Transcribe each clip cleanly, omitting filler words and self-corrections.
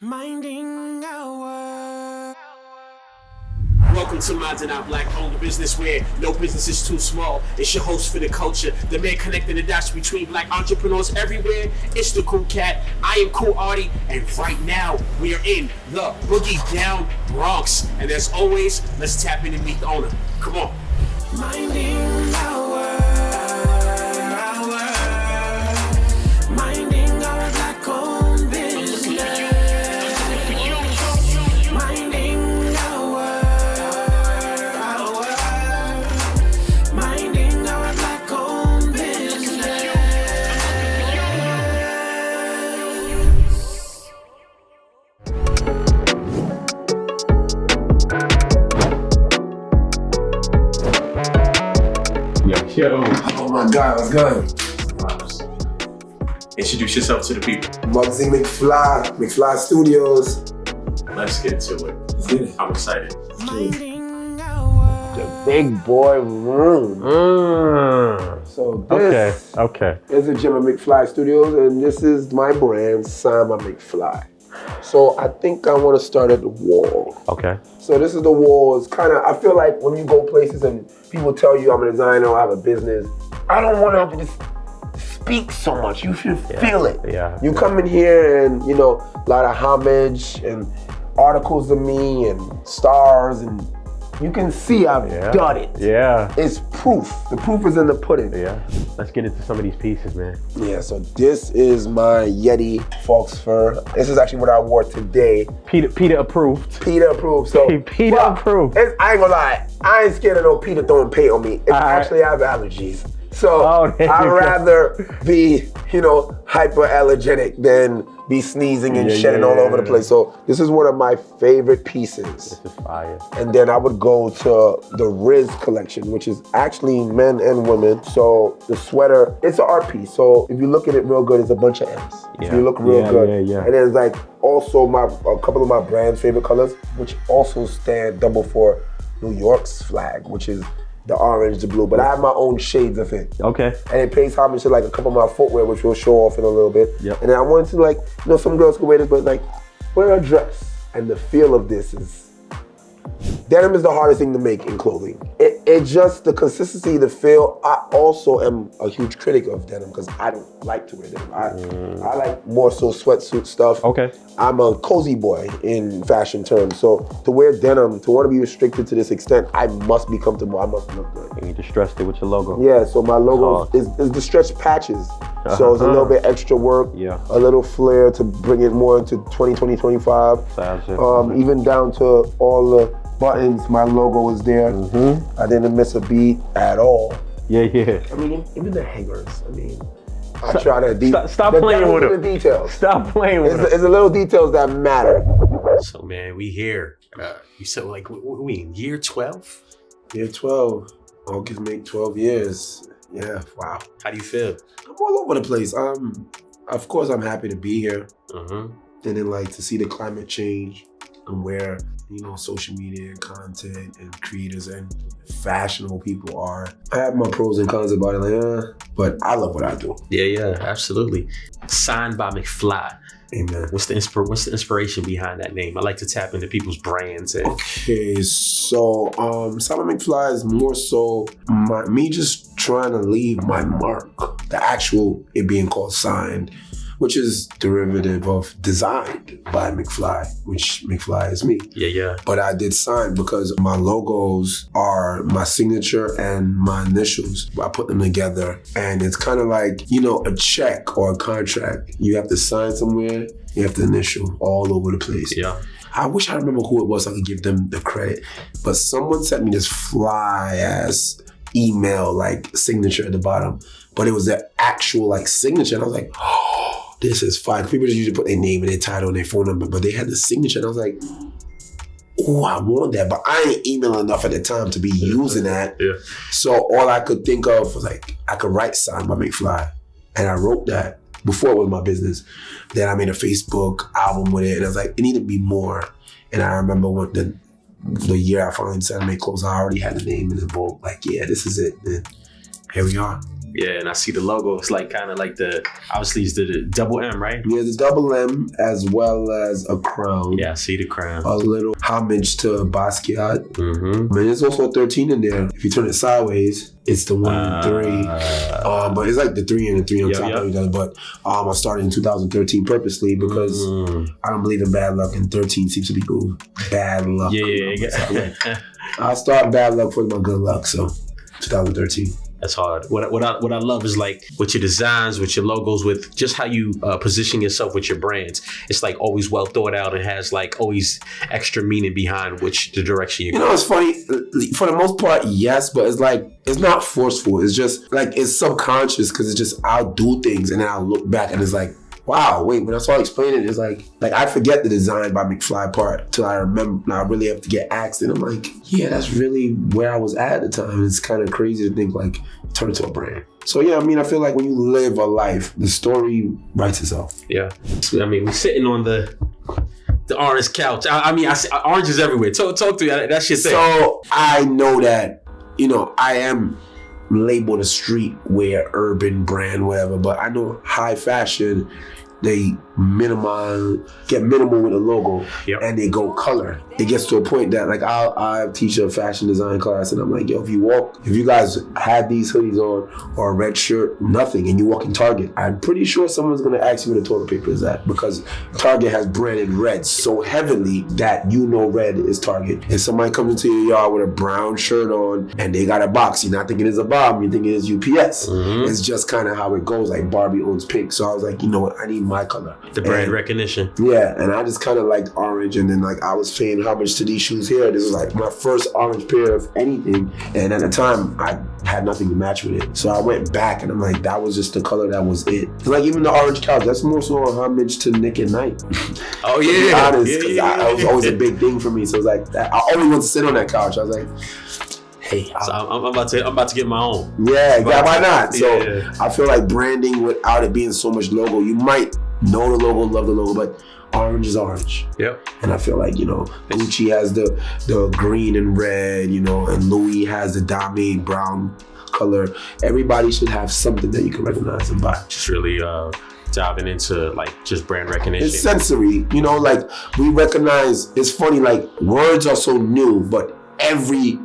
Minding our Welcome to Minding Our Black-owned business where no business is too small. It's your host for the culture, the man connecting the dots between black entrepreneurs everywhere. It's the Cool Cat. I am Cool Artie, and right now we are in the Boogie Down Bronx. And as always, let's tap in and meet the owner. Come on. minding minding our black-owned business. Minding minding our black-owned business. Yo. Oh my God, what's good? Introduce yourself to the people. Mugzy MCFly Studios. Let's get to it. Let's get it. I'm excited. Minding The big boy room. So this Okay. is the gym at MCFly Studios, and this is my brand, signed by MCFly. So I think I want to start at the wall. Okay. So this is the wall. It's kind of, I feel like when you go places and people tell you I'm a designer or I have a business, I don't want to have to just speak so much. You should feel it. Yeah. You come in here and, you know, a lot of homage and articles of me and stars, and you can see I've done it. Yeah. It's proof. The proof is in the pudding. Yeah. Let's get into some of these pieces, man. Yeah, so this is my Yeti fox fur. This is actually what I wore today. Peter approved. Peter approved. So Peter approved. I ain't gonna lie, I ain't scared of no Peter throwing paint on me. Actually, I have allergies. So I'd rather be, you know, hyperallergenic than be sneezing and shedding all over the place. So this is one of my favorite pieces. This is fire. And then I would go to the Riz collection, which is actually men and women. So the sweater, it's an art piece. So if you look at it real good, it's a bunch of M's. If you look real good. Yeah. And then like also a couple of my brand's favorite colors, which also stand double for New York's flag, which is the orange, the blue, but I have my own shades of it. Okay. And it pays homage to like a couple of my footwear, which we'll show off in a little bit. Yep. And then I wanted to like, you know, some girls can wear this, but like, wear a dress. And the feel of this is, denim is the hardest thing to make in clothing. It just, the consistency, the feel. I also am a huge critic of denim because I don't like to wear denim. I like more so sweatsuit stuff. Okay. I'm a cozy boy in fashion terms. So to wear denim, to want to be restricted to this extent, I must be comfortable, I must look good. And you just stressed it with your logo. Yeah, so my logo is the stretch patches. So it's a little bit extra work, Yeah. a little flair to bring it more into 2020, 25. Even down to all the buttons, my logo was there. I didn't miss a beat at all. Yeah. I mean, even the hangers, I mean, I try to Stop playing with them. The details. Stop playing with them. It's the little details that matter. So, man, we here. You said, like, what we in year 12? Year 12. August make 12 years. Yeah, wow. How do you feel? I'm all over the place. Of course, I'm happy to be here. And then, like, to see the climate change and where, you know, social media and content and creators and fashionable people are. I have my pros and cons about it, like, but I love what I do. Yeah, absolutely. Signed by MCFly. Amen. What's the inspiration behind that name? I like to tap into people's brands. Okay, so Simon MCFly is more so me just trying to leave my mark. The actual it being called signed, which is derivative of designed by MCFly, which MCFly is me. Yeah. But I did sign because my logos are my signature and my initials. I put them together and it's kind of like, you know, a check or a contract. You have to sign somewhere, you have to initial all over the place. Yeah. I wish I remember who it was so I could give them the credit. But someone sent me this fly ass email, like signature at the bottom. But it was the actual like signature. And I was like, oh, this is fine. People just usually put their name and their title and their phone number, but they had the signature. And I was like, oh, I want that. But I ain't emailing enough at the time to be using that. Yeah. So all I could think of was like, I could write Signed by MCFly. And I wrote that before it was my business. Then I made a Facebook album with it. And I was like, it needed to be more. And I remember when the year I finally decided to make clothes, I already had the name in the book. Like, yeah, this is it. And here we are. Yeah, and I see the logo. It's like kind of like obviously it's the double M, right? Yeah, the double M as well as a crown. Yeah, I see the crown. A little homage to Basquiat. Mm-hmm. I mean, there's also a 13 in there. If you turn it sideways, it's the 1 and 3. But it's like the 3 and the 3 on top of each other. But I started in 2013 purposely because I don't believe in bad luck, and 13 seems to be cool. Bad luck. Yeah. I'll start bad luck for my good luck. So 2013. That's hard. What I love is like with your designs, with your logos, with just how you position yourself with your brands. It's like always well thought out and has like always extra meaning behind the direction you go. You know, it's funny. For the most part, yes, but it's like it's not forceful. It's just like it's subconscious because it's just I'll do things and then I'll look back and it's like, wow, wait, when I started explaining it, it's like I forget the design by MCFly part till I remember. Now I really have to get asked, and I'm like, yeah, that's really where I was at the time. It's kind of crazy to think like turn into a brand. So yeah, I mean, I feel like when you live a life, the story writes itself. Yeah, I mean, we're sitting on the orange couch. I see oranges everywhere. Talk to me. That's your thing. So I know that, you know, I am labeled a streetwear, urban brand, whatever, but I know high fashion, they get minimal with the logo, and they go color. It gets to a point that like I teach a fashion design class, and I'm like, yo, if you guys had these hoodies on or a red shirt, nothing, and you walk in Target, I'm pretty sure someone's gonna ask you where the toilet paper is at, because Target has branded red so heavily that you know red is Target. If somebody comes into your yard with a brown shirt on and they got a box, you're not thinking it's a bomb, you're thinking it's UPS. It's just kind of how it goes. Like Barbie owns pink, so I was like, you know what, I need my color. The brand recognition. Yeah, and I just kind of liked orange, and then like I was paying homage to these shoes here. This was like my first orange pair of anything, and at the time I had nothing to match with it. So I went back and I'm like, that was just the color, that was it. It's like even the orange couch, that's more so a homage to Nick at Night. Oh yeah. To be honest, because that was always a big thing for me. So it was like, I always wanted to sit on that couch. I was like, hey, so I'm about to get my own. Yeah, why not? So yeah. I feel like branding without it being so much logo, you might know the logo, love the logo, but orange is orange. Yep. And I feel like, you know, Gucci has the green and red, you know, and Louis has the Dame brown color. Everybody should have something that you can recognize and buy. Just really diving into like just brand recognition. It's sensory, you know, like we recognize, it's funny, like words are so new, but every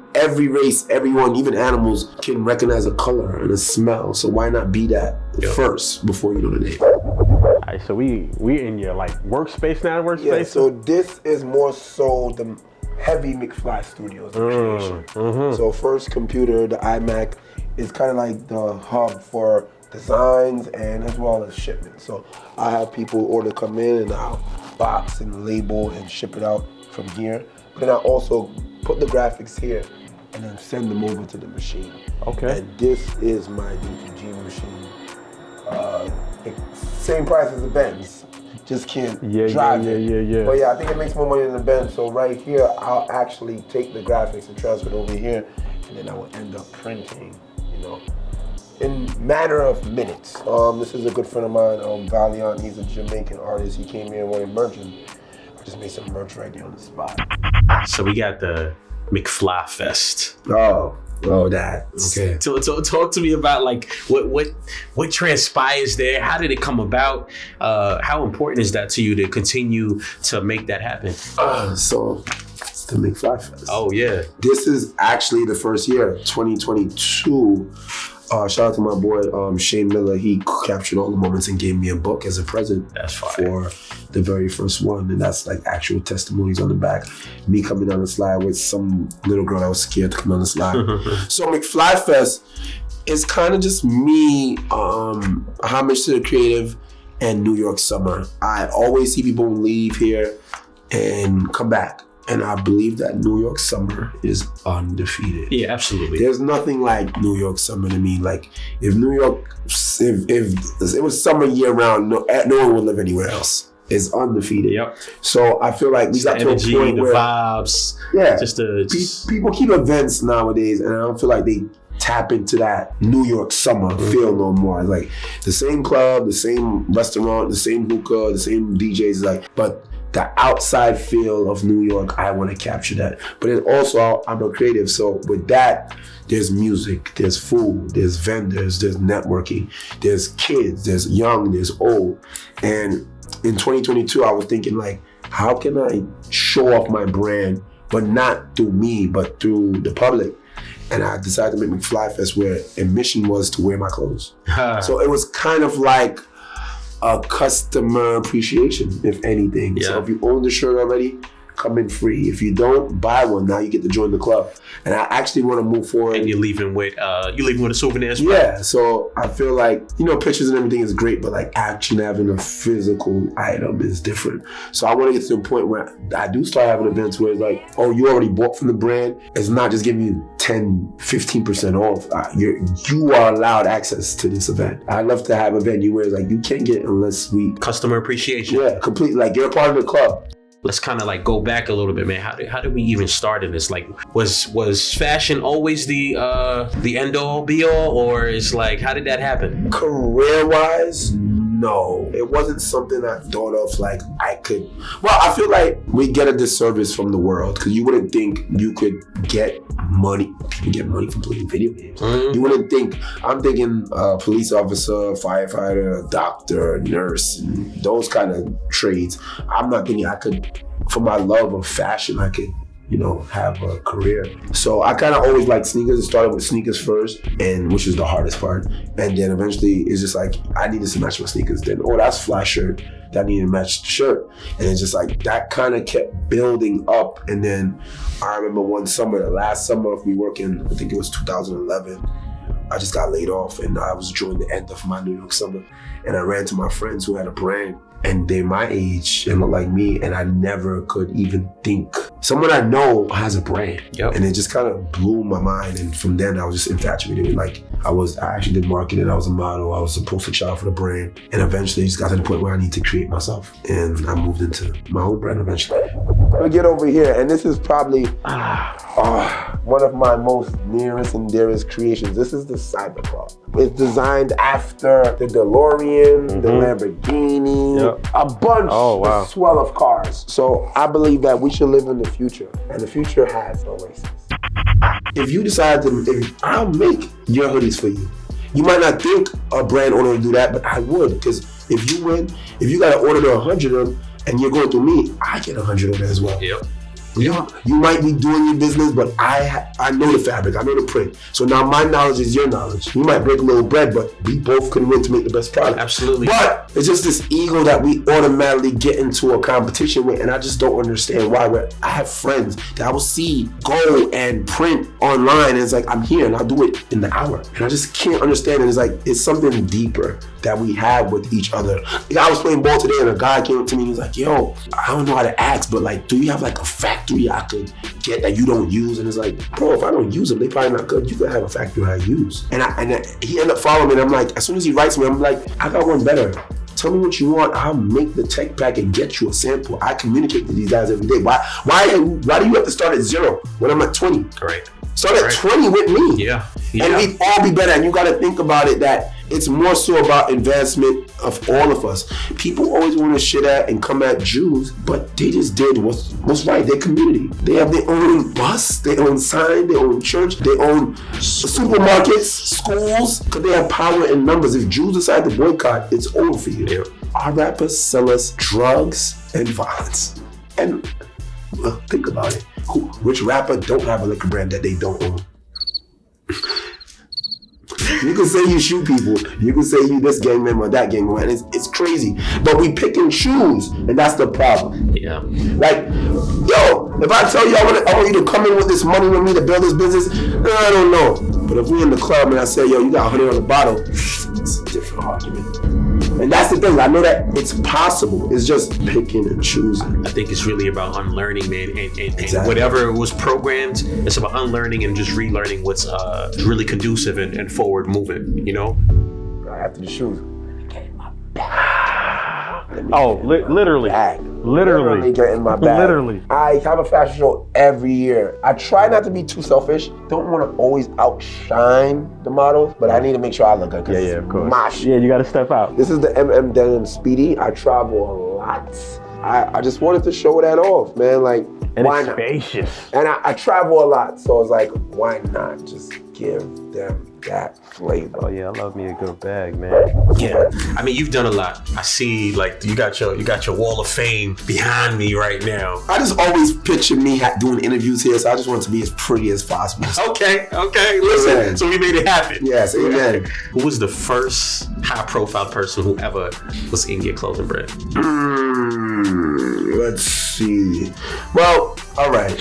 race, everyone, even animals can recognize a color and a smell. So why not be that first before you know the name? All right, so we in your like workspace now, Yeah, so this is more so the heavy MCFly Studios creation. So first computer, the iMac, is kind of like the hub for designs and as well as shipment. So I have people order come in and I'll box and label and ship it out from here. But then I also put the graphics here and then send them over to the machine. Okay. And this is my DTG machine. Same price as the Benz, just can't drive it. Yeah. But yeah, I think it makes more money than the Benz. So right here, I'll actually take the graphics and transfer it over here, and then I will end up printing, you know, in matter of minutes. This is a good friend of mine, Valiant. He's a Jamaican artist. He came here and wanted merch, and I just made some merch right there on the spot. So we got the MCFly Fest. Oh, that. Okay. Talk to me about like what transpires there. How did it come about? How important is that to you to continue to make that happen? So it's the MCFly Fest. Oh yeah. This is actually the first year, 2022. Shout out to my boy Shane Miller. He captured all the moments and gave me a book as a present. That's fire. For the very first one, and that's like actual testimonies on the back. Me coming down the slide with some little girl that was scared to come down the slide. So MCFly Fest is kind of just me, a homage to the creative and New York summer. I always see people leave here and come back. And I believe that New York summer is undefeated. Yeah, absolutely. There's nothing like New York summer to me. Like if it was summer year round, no one would live anywhere else. It's undefeated. Yep. So I feel like we got to a point where the vibes. Yeah. Just people keep events nowadays, and I don't feel like they tap into that New York summer feel no more. It's like the same club, the same restaurant, the same hookah, the same DJs. But the outside feel of New York, I want to capture that. But then also, I'm a creative, so with that, there's music, there's food, there's vendors, there's networking, there's kids, there's young, there's old. And in 2022, I was thinking like, how can I show off my brand, but not through me, but through the public? And I decided to make MCFly Fest, where a mission was to wear my clothes. So it was kind of like a customer appreciation, if anything. Yeah. So if you own the shirt already, come in free. If you don't, buy one. Now you get to join the club. And I actually want to move forward. And you're leaving with a souvenir as well. Yeah, so I feel like, pictures and everything is great, but like actually having a physical item is different. So I want to get to the point where I do start having events where it's like, oh, you already bought from the brand. It's not just giving you 10, 15% off. You are allowed access to this event. I love to have a venue where it's like, you can't get unless we... Customer appreciation. Yeah, completely. Like, you're a part of the club. Let's kind of like go back a little bit, man. How did we even start in this? Like, was fashion always the end all be all, or is like, how did that happen? Career-wise, no. It wasn't something I thought of like I could. Well, I feel like we get a disservice from the world, because you wouldn't think you could get money. People get money from playing video games. You wouldn't think. I'm thinking police officer, firefighter, doctor, nurse, and those kind of trades. I'm not thinking I could, for my love of fashion, I could, have a career. So I kind of always liked sneakers. It started with sneakers first, and which is the hardest part. And then eventually it's just like, I needed to match my sneakers. Then, oh, that's fly shirt. That needed to match the shirt. And it's just like, that kind of kept building up. And then I remember one summer, the last summer of me working, I think it was 2011, I just got laid off, and I was enjoying the end of my New York summer. And I ran to my friends who had a brand, and they're my age and look like me, and I never could even think. Someone I know has a brand. Yep. And it just kind of blew my mind. And from then I was just infatuated. Like, I actually did marketing, I was a model, I was a poster child for the brand. And eventually it just got to the point where I need to create myself. And I moved into my own brand eventually. I'll get over here, and this is probably one of my most nearest and dearest creations. This is the Cybercar. It's designed after the DeLorean, the Lamborghini, a bunch of swell of cars. So I believe that we should live in the future, and the future has no races. If you decide I'll make your hoodies for you. You might not think a brand owner would do that, but I would, because if you win, if you got to order 100 of them and you're going through me, I get 100 of them as well. Yep. You might be doing your business, but I know the fabric, I know the print. So now my knowledge is your knowledge. You might break a little bread, but we both can win to make the best product. Absolutely. But it's just this ego that we automatically get into a competition with, and I just don't understand why. I have friends that I will see go and print online, and it's like, I'm here and I'll do it in the hour. And I just can't understand it. It's like, it's something deeper that we have with each other. Like, I was playing ball today, and a guy came up to me and he was like, yo, I don't know how to ask, but like, do you have like a factory I could get that you don't use? And it's like, bro, if I don't use them, they probably not good. You could have a factory I use. And he ended up following me, and I'm like, as soon as he writes me, I'm like, I got one better. Tell me what you want. I'll make the tech pack and get you a sample. I communicate to these guys every day. Why do you have to start at 0 when I'm at 20? Right. Start at 20 with me. Yeah. And we'd all be better. And you got to think about it that it's more so about advancement of all of us. People always want to shit at and come at Jews, but they just did what's right. Their community. They have their own bus, their own sign, their own church, their own supermarkets, schools, because they have power in numbers. If Jews decide to boycott, it's over for you. Yeah. Our rappers sell us drugs and violence. And think about it. Which rapper don't have a liquor brand that they don't own? You can say you shoot people. You can say you this gang member or that gang member. And it's crazy. But we pick and choose, and that's the problem. Yeah. Like, yo, if I tell you I want you to come in with this money with me to build this business, I don't know. But if we're in the club and I say, yo, you got 100 on the bottle, it's a different argument. And that's the thing. I know that it's possible. It's just picking and choosing. I think it's really about unlearning, man. And Exactly. whatever was programmed, it's about unlearning and just relearning what's really conducive and forward moving, you know? After the shoes. Literally. Literally. Get in my bag. Literally. I have a fashion show every year. I try not to be too selfish. Don't want to always outshine the models, but I need to make sure I look good. Yeah, of course. My shit. Yeah, you got to step out. This is the Denim Speedy. I travel a lot. I just wanted to show that off, man. Like, And why it's not? spacious. And I travel a lot, so I was like, why not just give them that flavor? Oh yeah, I love me a good bag, man. Yeah, I mean, you've done a lot. I see, like, you got your wall of fame behind me right now. I just always picture me doing interviews here, so I just want it to be as pretty as possible. Okay, listen. Amen. So we made it happen. Yes, amen. Who was the first high-profile person who ever was in your clothing brand? Let's see. Well, all right.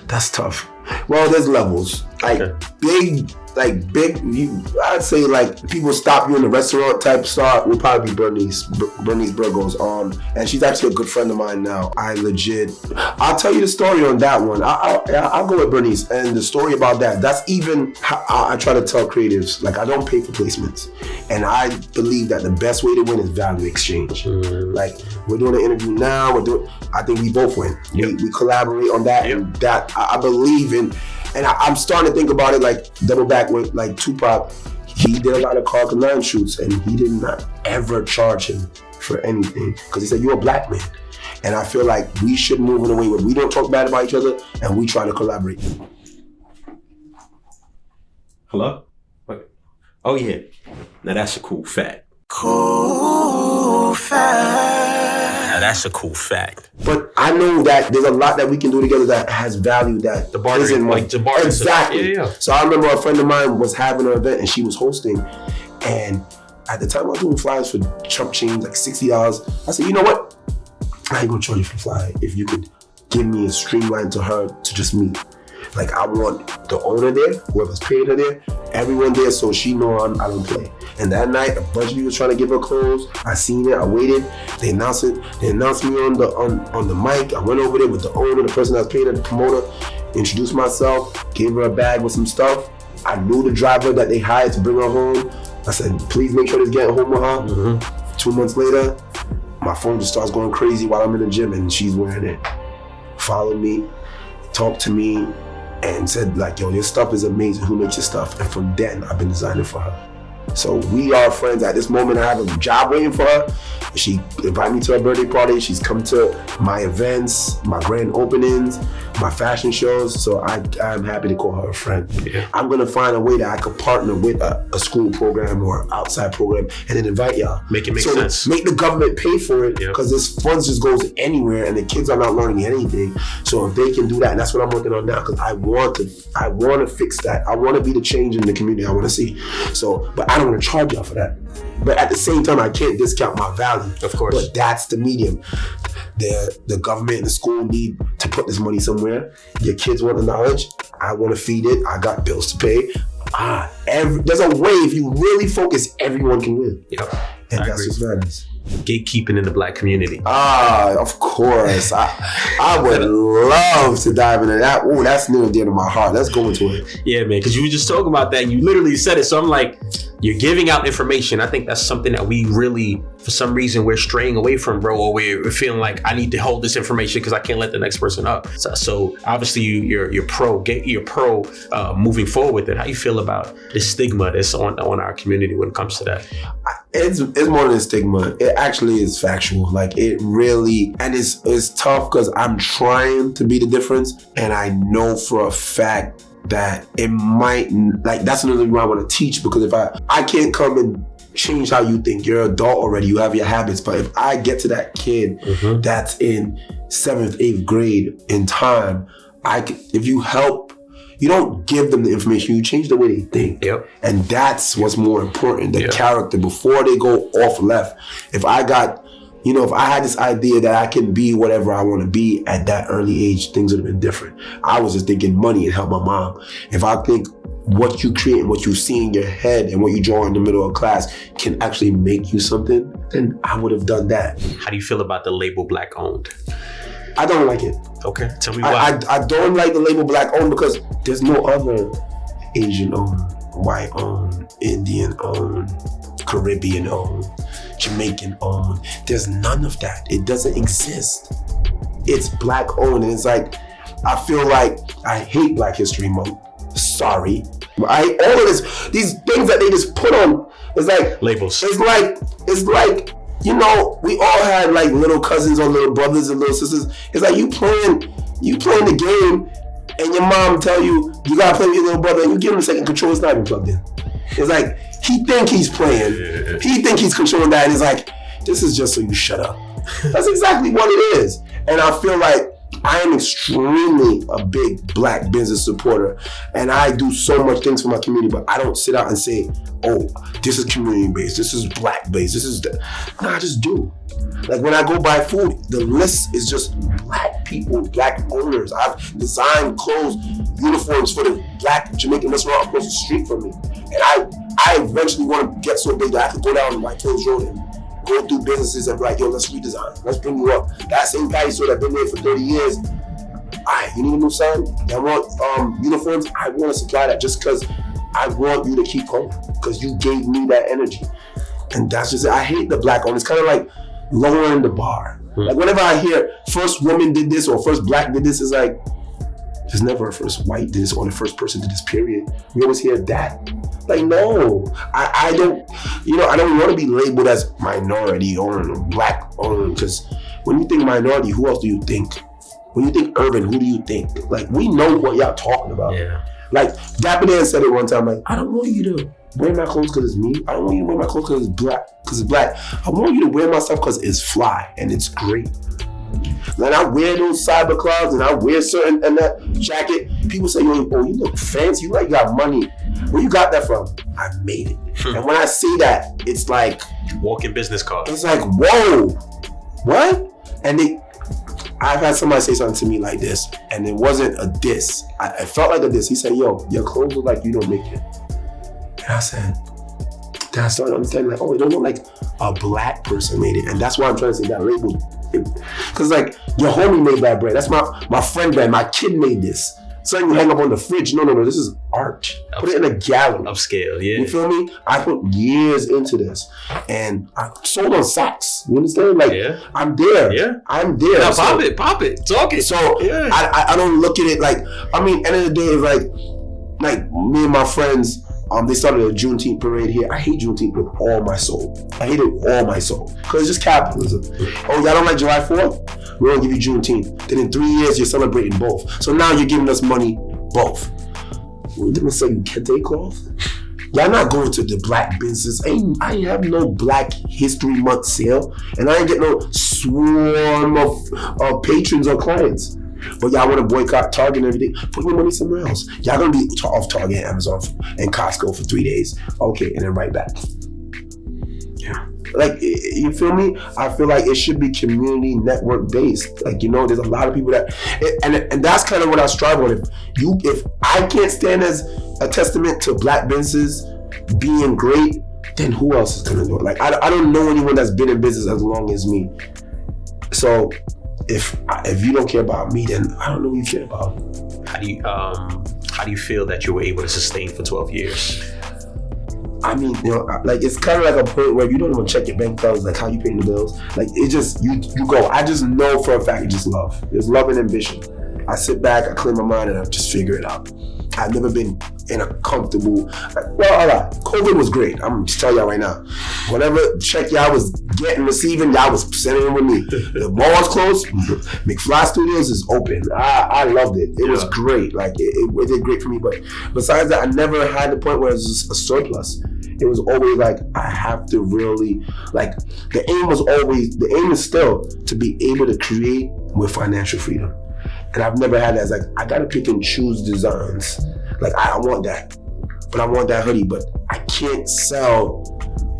That's tough. Well, there's levels. Like big, I'd say like people stop you in the restaurant type star will probably be Bernice Burgos. And she's actually a good friend of mine now. I'll tell you the story on that one. I'll go with Bernice. And the story about that's even how I try to tell creatives, like I don't pay for placements. And I believe that the best way to win is value exchange. Like we're doing an interview now, I think we both win. We collaborate on that, and that I believe in. And I'm starting to think about it like double back with like Tupac. He did a lot of Carl Line shoots, and he did not ever charge him for anything because he said, you're a black man. And I feel like we should move in a way where we don't talk bad about each other and we try to collaborate. Hello? Wait. Oh yeah. Now that's a cool fact. Cool fact. Now that's a cool fact. But I know that there's a lot that we can do together that has value that The bartering, like the bartering. Exactly. Yeah. So I remember a friend of mine was having an event and she was hosting, and at the time I was doing flyers for chump change, like $60. I said, you know what? I ain't gonna charge you for the flyer if you could give me a streamline to her to just meet. Like I want the owner there, whoever's paying her there, everyone there, so she know I don't play. And that night, a bunch of people was trying to give her clothes. I seen it, I waited. They announced it. They announced me on the mic. I went over there with the owner, the person that was paying her, the promoter, introduced myself, gave her a bag with some stuff. I knew the driver that they hired to bring her home. I said, please make sure he's getting home with her. 2 months later, my phone just starts going crazy while I'm in the gym and she's wearing it. Followed me, talked to me, and said like, yo, your stuff is amazing. Who makes your stuff? And from then, I've been designing for her. So we are friends. At this moment, I have a job waiting for her. She invited me to her birthday party. She's come to my events, my grand openings, my fashion shows. So I'm happy to call her a friend. Yeah. I'm gonna find a way that I could partner with a school program or outside program and then invite y'all. Make it make sense. Make the government pay for it because this funds just goes anywhere and the kids are not learning anything. So if they can do that, and that's what I'm working on now because I want to fix that. I want to be the change in the community I want to see. So, but I don't want to charge y'all for that. But at the same time, I can't discount my value. Of course. But that's the medium. The government and the school need to put this money somewhere. Your kids want the knowledge. I want to feed it. I got bills to pay. There's a way, if you really focus, everyone can win. Yep. And I that's agree. just matters. Gatekeeping in the black community. Of course. I would love to dive into that. Ooh, that's near and dear to my heart. Let's go into it. Yeah, man, because you were just talking about that and you literally said it. So I'm like, you're giving out information. I think that's something that we really, for some reason, we're straying away from, bro, or we're feeling like I need to hold this information because I can't let the next person up. So obviously you're pro moving forward with it. How you feel about the stigma that's on our community when it comes to that? It's more than a stigma. It actually is factual. Like it really, and it's tough because I'm trying to be the difference, and I know for a fact that it might, like that's another reason why I want to teach, because if I can't come and change how you think. You're an adult already, you have your habits, but if I get to that kid that's in 7th, 8th grade in time, if you help, you don't give them the information, you change the way they think. Yep. And that's what's more important, the character, before they go off left. If I had this idea that I can be whatever I want to be at that early age, things would have been different. I was just thinking money and help my mom. If I think what you create and what you see in your head and what you draw in the middle of class can actually make you something, then I would have done that. How do you feel about the label Black owned? I don't like it. Okay, tell me why. I don't like the label Black owned because there's no other Asian owned, white owned, Indian owned, Caribbean owned, Jamaican owned. There's none of that. It doesn't exist. It's Black owned, and it's like, I feel like I hate Black History Month. Sorry. All of these things that they just put on, it's like labels. It's like you know, we all had like little cousins or little brothers and little sisters. It's like you playing the game, and your mom tell you gotta play with your little brother, and you give him a second control. It's not even plugged in. It's like he think he's playing, he think he's controlling that, and it's like this is just so you shut up. That's exactly what it is, and I feel like I am extremely a big black business supporter, and I do so much things for my community, but I don't sit out and say, oh, this is community based, this is black based, this is no, I just do. Like when I go buy food, the list is just black people, black owners. I've designed clothes, uniforms for the black Jamaican restaurant across the street from me. And I eventually want to get so big that I could go down my Clothes Road and go through businesses and be like, yo, let's redesign. Let's bring you up. That same guy you saw that been there for 30 years. Alright, you need a new sign? I want uniforms. I want to supply that just because I want you to keep going. Because you gave me that energy. And that's just it. I hate the black owners. It's kind of like lowering the bar. Like whenever I hear first woman did this or first black did this, it's like, there's never a first white did this or the first person did this, period. We always hear that. Like, no, I don't, I don't want to be labeled as minority owned or black owned, because when you think minority, who else do you think? When you think urban, who do you think? Like, we know what y'all talking about. Yeah. Like, Dapper Dan said it one time, like, I don't want you to wear my clothes because it's me. I don't want you to wear my clothes because it's black. I want you to wear my stuff because it's fly and it's great. When I wear those cyber clouds and I wear certain and that jacket, people say, oh, you look fancy, you like you got money. Where you got that from? I made it. And when I say that, it's like walking business cards. It's like, whoa, what? And I've had somebody say something to me like this, and it wasn't a diss. I felt like a diss. He said, yo, your clothes look like you don't make it. And I said, then I started understanding, like, oh, it don't look like a black person made it. And that's why I'm trying to say that label. Because like, your homie made that bread. That's my friend brand. My kid made this. Something you hang up on the fridge. No, this is art. Put it in a gallery. Upscale, yeah. You feel me? I put years into this. And I sold on Saks. You understand? Like, yeah. I'm there. Yeah. I'm there. Now, pop it. Talk it. So, yeah. I don't look at it like, end of the day, it's like me and my friends, they started a Juneteenth parade here. I hate Juneteenth with all my soul. I hate it with all my soul. Because it's just capitalism. Oh, y'all don't like July 4th? We're going to give you Juneteenth. Then in 3 years, you're celebrating both. So now you're giving us money both. We're going to say Kente cloth? Y'all not going to the black business. I ain't have no Black History Month sale. And I ain't get no swarm of patrons or clients. But y'all want to boycott Target and everything? Put your money somewhere else. Y'all gonna be off Target and Amazon and Costco for 3 days. Okay, and then right back. Yeah. Like, you feel me? I feel like it should be community network based. Like, there's a lot of people that, and that's kind of what I strive on. If I can't stand as a testament to black businesses being great, then who else is gonna do it? Like, I don't know anyone that's been in business as long as me. So, if you don't care about me, then I don't know what you care about. How do you feel that you were able to sustain for 12 years? I mean, like, it's kind of like a point where you don't even check your bank accounts, like how you paying the bills. Like, it just, you go. I just know for a fact it's just love. There's love and ambition. I sit back, I clear my mind, and I just figure it out. I've never been in a comfortable, all right, COVID was great. I'm just telling y'all right now. Whatever check y'all was receiving, y'all was sending it with me. The mall's closed, MCFly Studios is open. I loved it. It was great. Like, it did great for me. But besides that, I never had the point where it was just a surplus. It was always like, I have to really, like, the aim is still to be able to create with financial freedom. And I've never had that. It's like, I gotta pick and choose designs. Like, I want that, but I want that hoodie, but I can't sell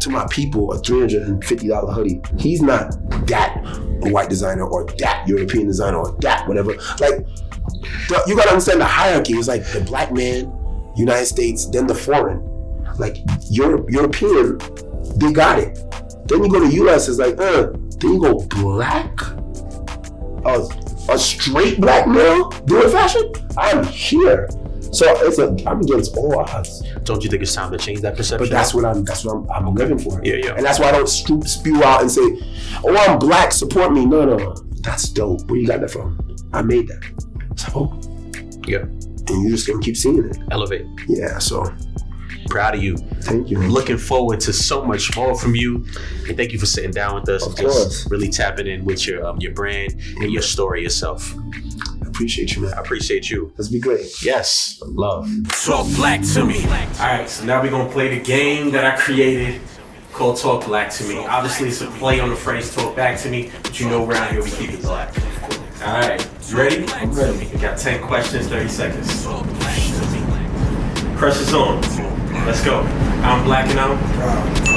to my people a $350 hoodie. He's not that white designer or that European designer or that whatever. Like, you gotta understand the hierarchy. It's like the black man, United States, then the foreign. Like, European, they got it. Then you go to US, it's like, then you go black? A straight black male doing fashion? I'm here. So I'm against all odds. Don't you think it's time to change that perception? But that's what I'm living for. Yeah. And that's why I don't spew out and say, oh, I'm black, support me. No. That's dope. Where you got that from? I made that. So, yeah. And you're just gonna keep seeing it. Elevate. Yeah, so Proud of you. Thank you. Looking forward to so much more from you. And thank you for sitting down with us. Of course. Really tapping in with your brand and your story yourself. I appreciate you, man. I appreciate you. Let's be great. Yes. Love. Talk black to me. All right, so now we're going to play the game that I created called Talk Black to Me. Obviously, it's a play on the phrase talk back to me, but you know around here we keep it black. All right, you ready? I'm ready. We got 10 questions, 30 seconds. Pressure's on. Let's go. I'm black and out.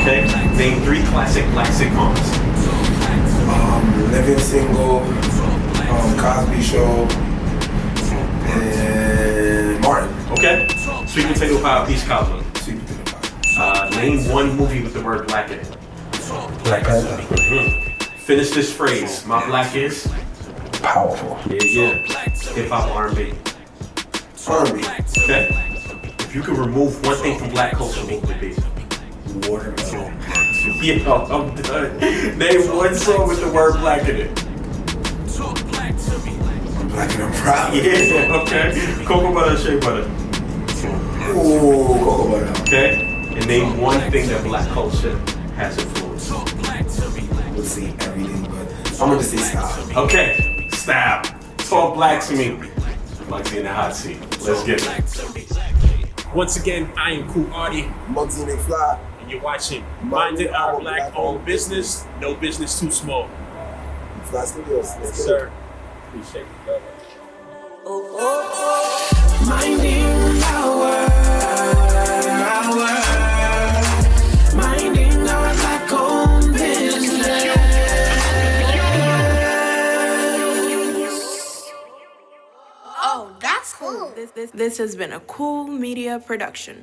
Okay. Name 3 classic black sitcoms. Living Single, Cosby Show, and Martin. Okay. Sweet potato pie, peach cobbler. Sweet potato pie. Name 1 movie with the word black in it. Black Panther. Finish this phrase. My black is Powerful. yeah. Hip hop, R&B. R&B. Okay. If you could remove one thing from black culture, what would it be? Watermelon. Yo, I'm done. Name 1 song with the word black in it. I'm black and I'm proud. Yeah, okay. Cocoa butter, shea butter. Ooh, cocoa butter. Okay. And name 1 thing that black culture has influenced. Let's see everything, but I'm gonna say style. Okay. Style. Talk black to me. Mugzy in the hot seat. Let's get it. Once again, I am Cool Artie. Mugzy and MCFly. And you're watching Minded Our Black Owned Business. No business too small. MCFly Studios. Yes, sir. Appreciate it, brother. Minding our minding our black owned business. Oh, that's cool. This has been a Cool Media production.